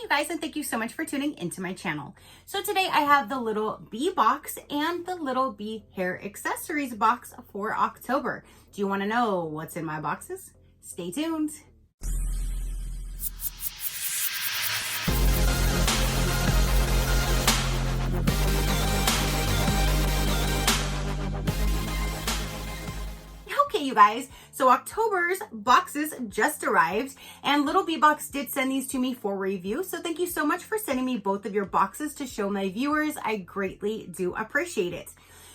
you guys, and thank you so much for tuning into my channel. So today I have the little bee box and the little bee hair accessories box for October. Do you want to know what's in my boxes? Stay tuned. Okay, you guys, so October's boxes just arrived, and Little Bee Box did send these to me for review. So thank you so much for sending me both of your boxes to show my viewers. I greatly do appreciate it.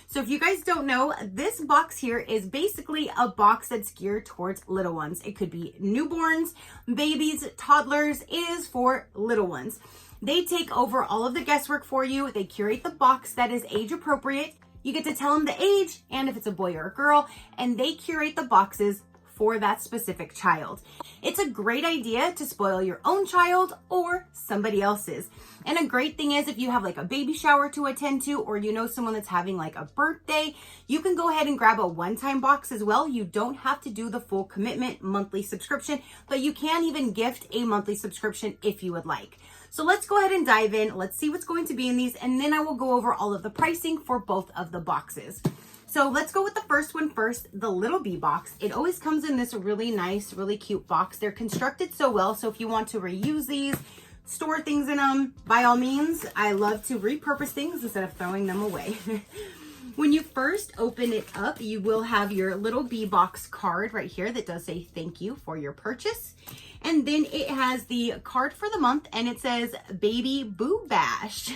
So if you guys don't know, this box here is basically a box that's geared towards little ones. It could be newborns, babies, toddlers. It is for little ones. They take over all of the guesswork for you. They curate the box that is age appropriate. You get to tell them the age and if it's a boy or a girl, and they curate the boxes for that specific child. It's a great idea to spoil your own child or somebody else's. And a great thing is if you have like a baby shower to attend to, or you know someone that's having like a birthday, you can go ahead and grab a one-time box as well. You don't have to do the full commitment monthly subscription, but you can even gift a monthly subscription if you would like. So let's go ahead and dive in. Let's see what's going to be in these, and then I will go over all of the pricing for both of the boxes. So let's go with the first one first, the Little Bee Box. It always comes in this really nice, really cute box. They're constructed so well, so if you want to reuse these, store things in them, by all means. I love to repurpose things instead of throwing them away. When you first open it up, you will have your Little Bee Box card right here that does say thank you for your purchase. And then it has the card for the month, and it says Baby Boo Bash.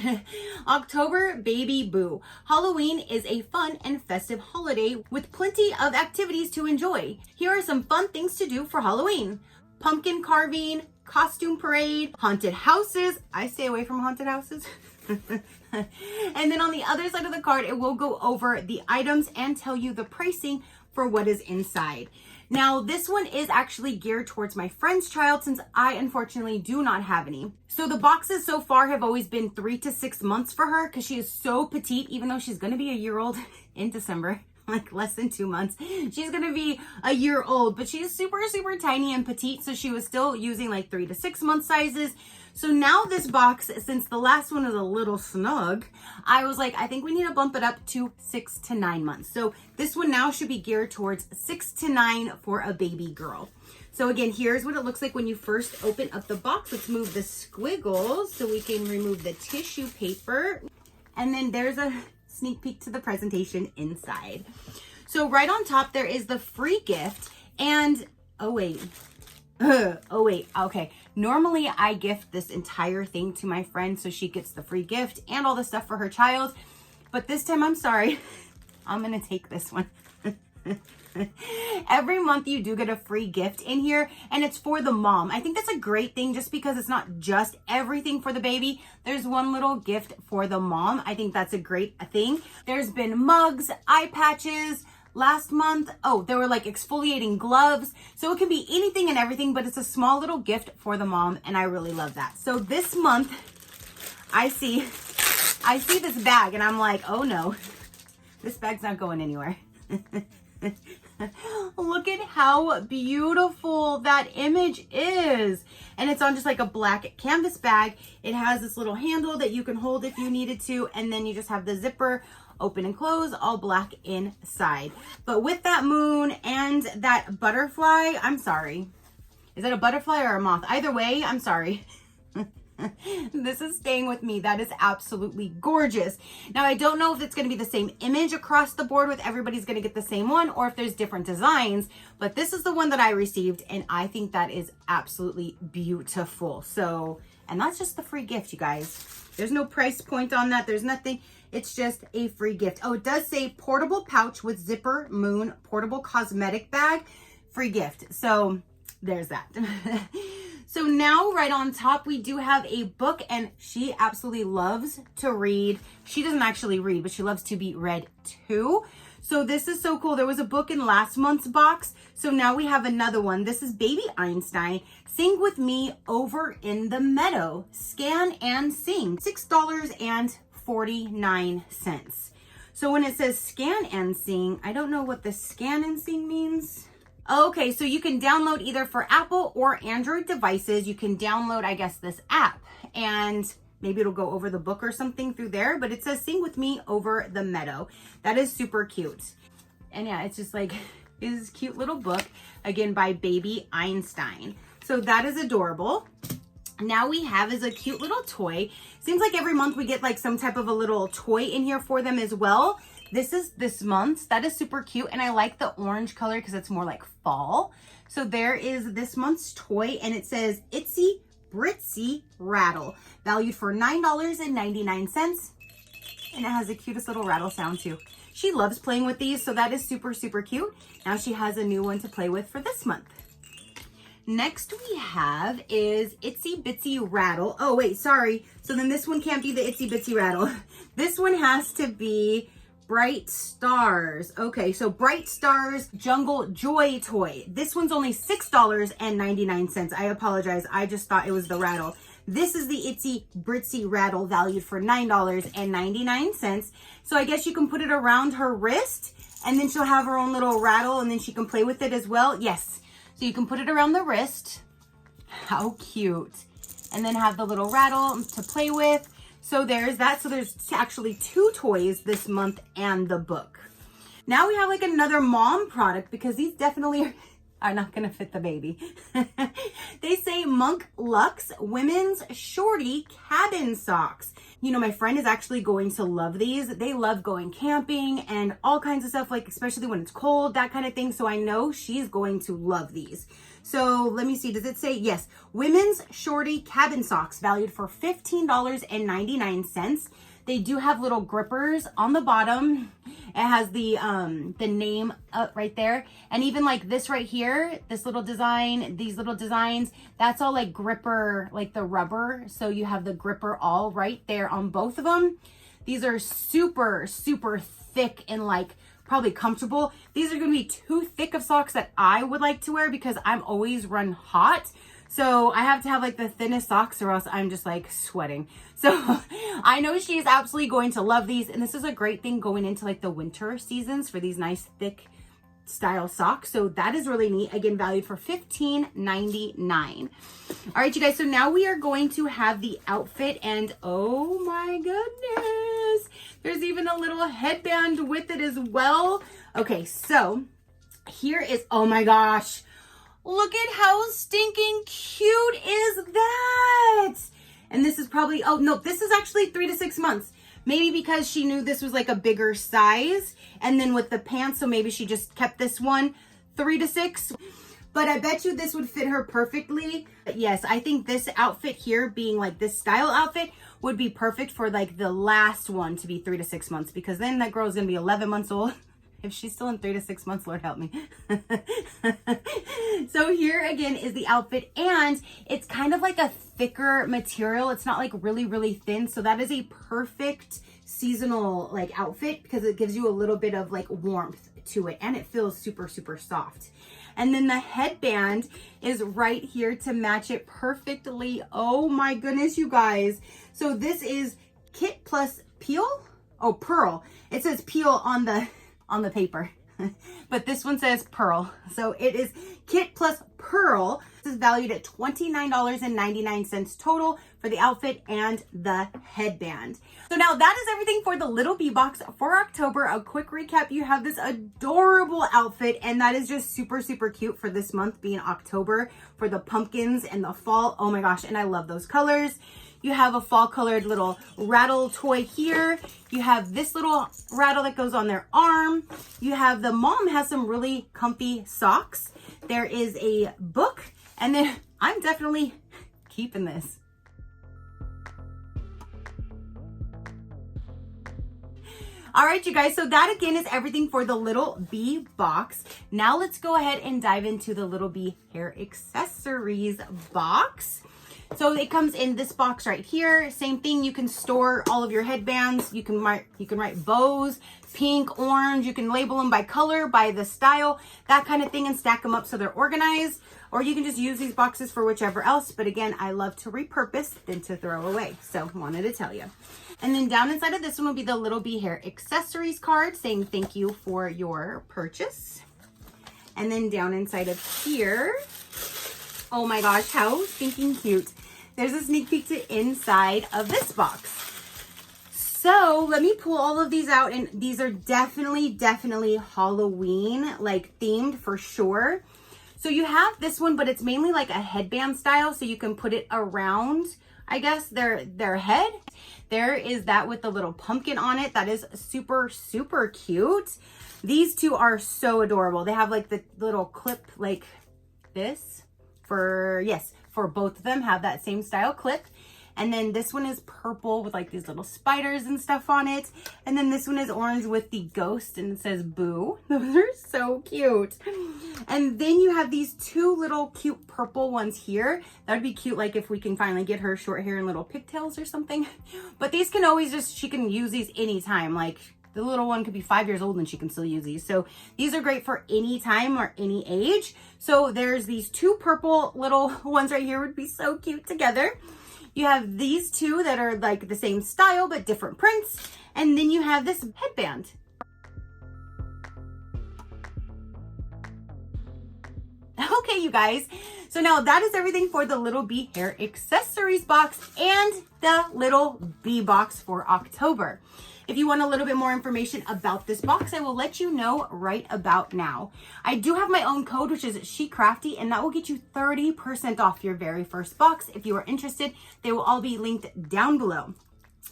October Baby Boo. Halloween is a fun and festive holiday with plenty of activities to enjoy. Here are some fun things to do for Halloween. Pumpkin carving, costume parade, haunted houses. I stay away from haunted houses. And then on the other side of the card, it will go over the items and tell you the pricing for what is inside. Now, this one is actually geared towards my friend's child since I unfortunately do not have any. So the boxes so far have always been 3 to 6 months for her because she is so petite, even though she's going to be a year old in December. Like less than 2 months. She's gonna be a year old, but she's super tiny and petite, so she was still using like 3 to 6 month sizes. So now this box, since the last one is a little snug, I was like, I think we need to bump it up to 6 to 9 months. So this one now should be geared towards 6 to 9 for a baby girl. So again, here's what it looks like when you first open up the box. Let's move the squiggles so we can remove the tissue paper. And then there's a sneak peek to the presentation inside. So right on top there is the free gift, and okay, normally I gift this entire thing to my friend so she gets the free gift and all the stuff for her child, but this time I'm sorry, I'm gonna take this one. Every month you do get a free gift in here, and it's for the mom. I think that's a great thing just because it's not just everything for the baby. There's one little gift for the mom. I think that's a great thing. There's been mugs, eye patches. Last month, there were like exfoliating gloves. So it can be anything and everything, but it's a small little gift for the mom, and I really love that. So this month, I see this bag, and I'm like, oh no, this bag's not going anywhere. Look at how beautiful that image is, and it's on just like a black canvas bag. It has this little handle that you can hold if you needed to, and then you just have the zipper open and close, all black inside. But with that moon and that butterfly, I'm sorry, is that a butterfly or a moth? Either way, I'm sorry. This is staying with me. That is absolutely gorgeous. Now, I don't know if it's going to be the same image across the board with everybody's going to get the same one, or if there's different designs, but this is the one that I received, and I think that is absolutely beautiful. So, and that's just the free gift, you guys. There's no price point on that. There's nothing. It's just a free gift. Oh, it does say portable pouch with zipper, moon, portable cosmetic bag, free gift. So there's that. So now right on top, we do have a book, and she absolutely loves to read. She doesn't actually read, but she loves to be read too. So this is so cool. There was a book in last month's box. So now we have another one. This is Baby Einstein, Sing With Me Over in the Meadow, Scan and Sing, $6.49. So when it says scan and sing, I don't know what the scan and sing means. Okay, so you can download either for Apple or Android devices. You can download, I guess, this app, and maybe it'll go over the book or something through there, but it says Sing With Me Over the Meadow. That is super cute. And yeah, it's just like this cute little book, again, by Baby Einstein. So that is adorable. Now we have is a cute little toy. Seems like every month we get like some type of a little toy in here for them as well. This is this month's. That is super cute. And I like the orange color because it's more like fall. So there is this month's toy, and it says Itsy Bitsy Rattle, valued for $9.99. And it has the cutest little rattle sound too. She loves playing with these, so that is super, super cute. Now she has a new one to play with for this month. Next we have is Itsy Bitsy Rattle. Oh wait, sorry. So then this one can't be the Itsy Bitsy Rattle. This one has to be Bright Stars. Okay, so Bright Stars Jungle Joy Toy. This one's only $6.99. I apologize. I just thought it was the rattle. This is the Itsy Bitsy Rattle, valued for $9.99. So I guess you can put it around her wrist, and then she'll have her own little rattle, and then she can play with it as well. Yes. So you can put it around the wrist. How cute. And then have the little rattle to play with. So there's that. So there's actually 2 toys this month and the book. Now we have like another mom product, because these definitely are not going to fit the baby. They say Monk Luxe Women's Shorty Cabin Socks. You know, my friend is actually going to love these. They love going camping and all kinds of stuff, like especially when it's cold, that kind of thing. So I know she's going to love these. So let me see. Does it say? Yes. Women's Shorty Cabin Socks, valued for $15.99. They do have little grippers on the bottom. It has the name up right there. And even like this right here, this little design, these little designs, that's all like gripper, like the rubber. So you have the gripper all right there on both of them. These are super, super thick and like probably comfortable. These are going to be too thick of socks that I would like to wear, because I'm always run hot. So I have to have like the thinnest socks, or else I'm just like sweating. So I know she is absolutely going to love these. And this is a great thing going into like the winter seasons for these nice thick style socks. So that is really neat. Again, valued for $15.99. All right, you guys. So now we are going to have the outfit, and oh my goodness, there's even a little headband with it as well. Okay, so here is, oh my gosh. Look at how stinking cute is that? And this is probably, oh no, this is actually 3 to 6 months. Maybe because she knew this was like a bigger size. And then with the pants, so maybe she just kept this one 3 to 6. But I bet you this would fit her perfectly. But yes, I think this outfit here, being like this style outfit, would be perfect for like the last one to be 3 to 6 months. Because then that girl's gonna be 11 months old. If she's still in 3 to 6 months, Lord help me. So here again is the outfit, and it's kind of like a thicker material. It's not like really, really thin. So that is a perfect seasonal like outfit, because it gives you a little bit of like warmth to it, and it feels super, super soft. And then the headband is right here to match it perfectly. Oh my goodness, you guys. So this is Kit plus Peel. Oh, Pearl. It says Peel on the paper, but this one says Pearl. So it is Kit plus Pearl. This is valued at $29.99 total for the outfit and the headband. So now that is everything for the Little Bee Box for October. A quick recap: you have this adorable outfit, and that is just super, super cute for this month being October, for the pumpkins and the fall. Oh my gosh, and I love those colors. You have a fall colored little rattle toy here. You have this little rattle that goes on their arm. You have, the mom has some really comfy socks. There is a book, and then I'm definitely keeping this. All right, you guys, so that again is everything for the Little Bee Box. Now let's go ahead and dive into the Little Bee Hair Accessories box. So it comes in this box right here. Same thing, you can store all of your headbands. You can write bows, pink, orange. You can label them by color, by the style, that kind of thing, and stack them up so they're organized. Or you can just use these boxes for whichever else. But again, I love to repurpose than to throw away. So wanted to tell you. And then down inside of this one will be the Little Bee Hair Accessories card saying thank you for your purchase. And then down inside of here, oh my gosh, how stinking cute. There's a sneak peek to inside of this box. So let me pull all of these out, and these are definitely Halloween like themed for sure. So you have this one, but it's mainly like a headband style, so you can put it around, I guess, their head. There is that with the little pumpkin on it. That is super cute. These two are so adorable. They have like the little clip like this for, yes, for both of them have that same style clip. And then this one is purple with like these little spiders and stuff on it. And then this one is orange with the ghost and it says boo. Those are so cute. And then you have these two little cute purple ones here. That would be cute, like if we can finally get her short hair and little pigtails or something. But these can always just, she can use these anytime. Like the little one could be 5 years old and she can still use these. So these are great for any time or any age. So there's these two purple little ones right here, would be so cute together. You have these two that are like the same style, but different prints. And then you have this headband. Okay, you guys. So now that is everything for the Little Bee hair accessories box and the Little Bee box for October. If you want a little bit more information about this box, I will let you know right about now. I do have my own code, which is SheCrafty, and that will get you 30% off your very first box. If you are interested, they will all be linked down below.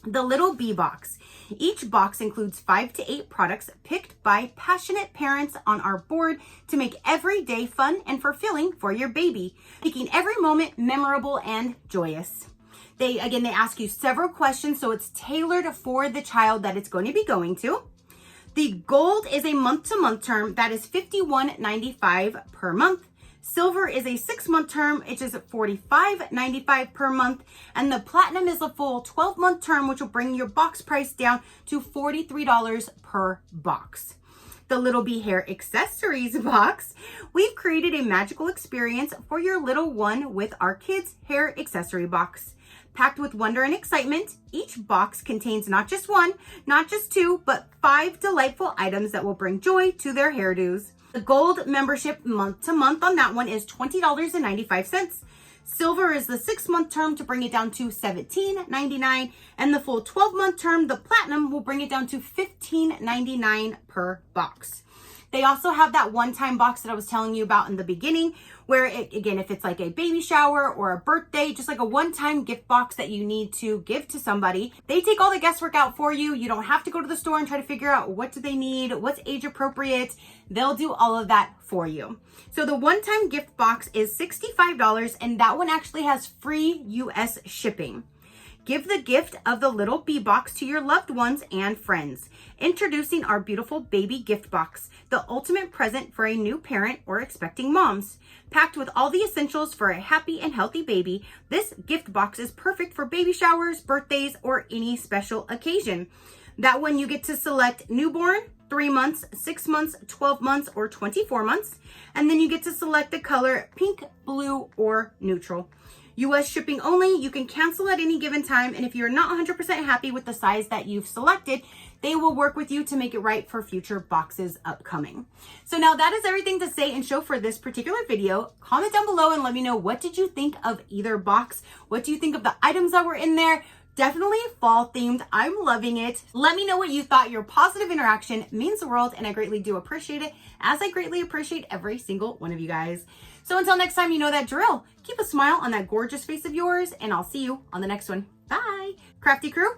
The Little Bee box. Each box includes 5 to 8 products picked by passionate parents on our board to make every day fun and fulfilling for your baby, making every moment memorable and joyous. They ask you several questions, so it's tailored for the child that it's going to be going to. The gold is a month-to-month term that is $51.95 per month. Silver is a 6-month term, which is $45.95 per month. And the platinum is a full 12-month term, which will bring your box price down to $43 per box. The Little Bee hair accessories box. We've created a magical experience for your little one with our kids hair accessory box. Packed with wonder and excitement, each box contains not just one, not just two, but 5 delightful items that will bring joy to their hairdos. The gold membership month to month on that one is $20.95. Silver is the 6-month term to bring it down to $17.99. And the full 12-month term, the platinum, will bring it down to $15.99 per box. They also have that one-time box that I was telling you about in the beginning, where again, if it's like a baby shower or a birthday, just like a one-time gift box that you need to give to somebody, they take all the guesswork out for you. You don't have to go to the store and try to figure out what do they need, what's age appropriate. They'll do all of that for you. So the one-time gift box is $65, and that one actually has free US shipping. Give the gift of the Little Bee box to your loved ones and friends. Introducing our beautiful baby gift box, the ultimate present for a new parent or expecting moms. Packed with all the essentials for a happy and healthy baby, this gift box is perfect for baby showers, birthdays, or any special occasion. That one you get to select newborn, 3 months, 6 months, 12 months, or 24 months. And then you get to select the color pink, blue, or neutral. US shipping only. You can cancel at any given time. And if you're not 100% happy with the size that you've selected, they will work with you to make it right for future boxes upcoming. So now that is everything to say and show for this particular video. Comment down below and let me know, what did you think of either box? What do you think of the items that were in there? Definitely fall themed. I'm loving it. Let me know what you thought. Your positive interaction means the world, and I greatly do appreciate it, as I greatly appreciate every single one of you guys. So until next time, you know that drill. Keep a smile on that gorgeous face of yours, and I'll see you on the next one. Bye. Crafty crew.